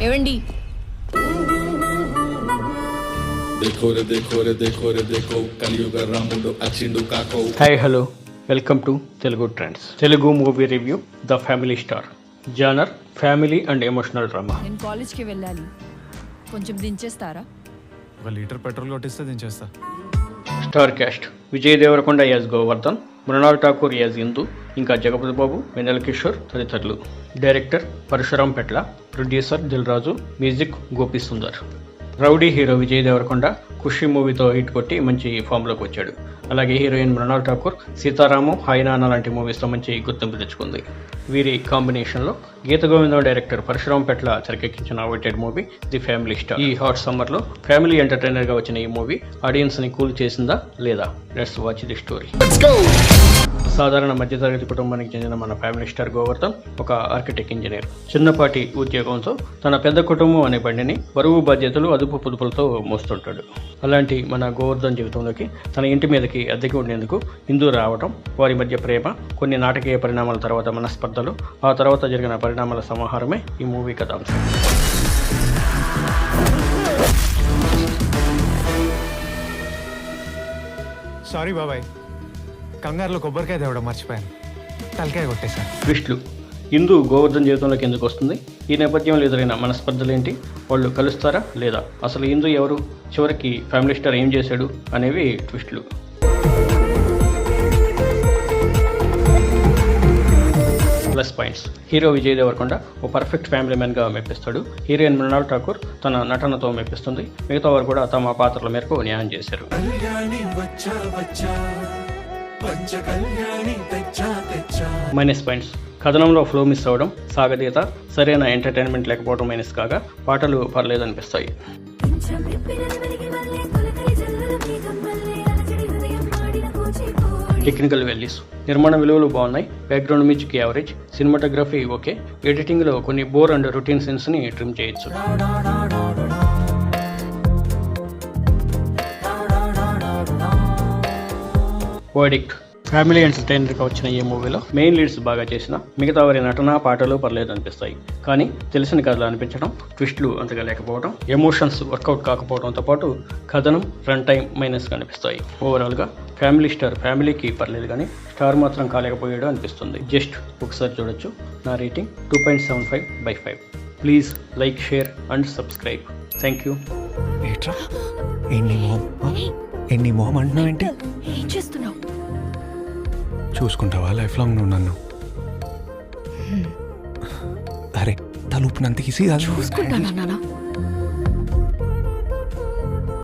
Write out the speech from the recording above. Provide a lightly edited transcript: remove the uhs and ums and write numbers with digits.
ఏవండి hi hello welcome to Telugu Trends. Telugu movie review the Family Star. Genre family and emotional drama. నేను కాలేజ్కి వెళ్ళాలి, కొంచెం దించేస్తారా? 1 లీటర్ పెట్రోల్ కొట్టిస్తే దించేస్తా. Star cast: Vijay Deverakonda as Govardhan, Mrunal Thakur as Indu, ఇంకా జగపతి బాబు, వెన్నెల కిషోర్ తదితరులు. Director Parasuram Petla, producer Dil Raju, music Gopi Sundar. Rowdy hero Vijay Deverakonda Kushi మూవీతో హిట్ కొట్టి మంచి ఫామ్లోకి వచ్చాడు. అలాగే హీరోయిన్ మృణాల్ ఠాకూర్ సీతారాము, హాయ్ నాన్న లాంటి మూవీస్తో మంచి గుర్తింపు తెచ్చుకుంది. వీరి కాంబినేషన్లో గీత గోవిందం డైరెక్టర్ పరశురాం పెట్ల తెరకెక్కించిన awaited movie the family star. ఈ హాట్ సమ్మర్లో ఫ్యామిలీ ఎంటర్టైనర్గా వచ్చిన ఈ మూవీ ఆడియన్స్ని కూల్ చేసిందా లేదా? Let's watch the story. సాధారణ మధ్యతరగతి కుటుంబానికి చెందిన మన ఫ్యామిలీ స్టార్ గోవర్ధన్ ఒక ఆర్కిటెక్ట్ ఇంజనీర్. చిన్నపాటి ఉద్యోగంతో తన పెద్ద కుటుంబం అనే బండిని బరువు బాధ్యతలు అదుపు పొదుపులతో మోస్తుంటాడు. అలాంటి మన గోవర్ధన్ జీవితంలోకి తన ఇంటి మీదకి అద్దెకి ఉండేందుకు ఇందు రావడం, వారి మధ్య ప్రేమ, కొన్ని నాటకీయ పరిణామాల తర్వాత మనస్పర్ధలు, ఆ తర్వాత జరిగిన పరిణామాల సమాహారమే ఈ మూవీ కథాంశం. సారీ బాబాయ్, కంగారులో కొబ్బరికాయ తేవడం మర్చిపోయాను, తలకాయ కొట్టేశాను. ట్విస్ట్లు: ఇందు గోవర్ధన్ జీవితంలోకి ఎందుకు వస్తుంది? ఈ నేపథ్యంలో ఎదురైన మనస్పర్ధలు ఏంటి? వాళ్ళు కలుస్తారా లేదా? అసలు ఇందు ఎవరు? చివరికి ఫ్యామిలీ స్టార్ ఏం చేశాడు? అనేవి ట్విస్ట్లు. Plus points: hero Vijay Deverakonda ఓ పర్ఫెక్ట్ ఫ్యామిలీ మ్యాన్గా మెప్పిస్తాడు. హీరోయిన్ మృణాల్ ఠాకూర్ తన నటనతో మెప్పిస్తుంది. మిగతా వారు కూడా తమ పాత్రల మేరకు న్యాయం చేశారు. మైనస్ పాయింట్స్: కథనంలో ఫ్లో మిస్ అవ్వడం, సాగదీత, సరైన ఎంటర్టైన్మెంట్ లేకపోవడం మైనస్ కాగా పాటలు పర్లేదనిపిస్తాయి. టెక్నికల్ వాల్యూస్: నిర్మాణ విలువలు బాగున్నాయి, background music average, cinematography okay, ఎడిటింగ్లో కొన్ని బోర్ అండ్ రొటీన్ సీన్స్ని ట్రిమ్ చేయొచ్చు. వర్డిక్ట్: ఫ్యామిలీ ఎంటర్టైనర్గా వచ్చిన ఈ మూవీలో మెయిన్ లీడ్స్ బాగా చేసిన, మిగతా వారి నటన, పాటలు పర్లేదు అనిపిస్తాయి. కానీ తెలిసిన కథలు అనిపించడం, ట్విస్టులు అంతగా లేకపోవడం, ఎమోషన్స్ వర్కౌట్ కాకపోవడంతో పాటు కథనం, రన్ టైం మైనస్గా అనిపిస్తాయి. ఓవరాల్గా ఫ్యామిలీ స్టార్ ఫ్యామిలీకి పర్లేదు, కానీ స్టార్ మాత్రం కాలేకపోయాడు అనిపిస్తుంది. జస్ట్ ఒకసారి చూడొచ్చు. నా rating 2.75/5. Please like, share and subscribe. Thank you. ఎన్ని మొహం అంటున్నావు ఏంటి? ఏం చేస్తున్నావు? చూసుకుంటావా లైఫ్ లాంగ్ నువ్వు నన్ను? అరే తలుపు నంతకి చూసుకుంటానా నాన్న?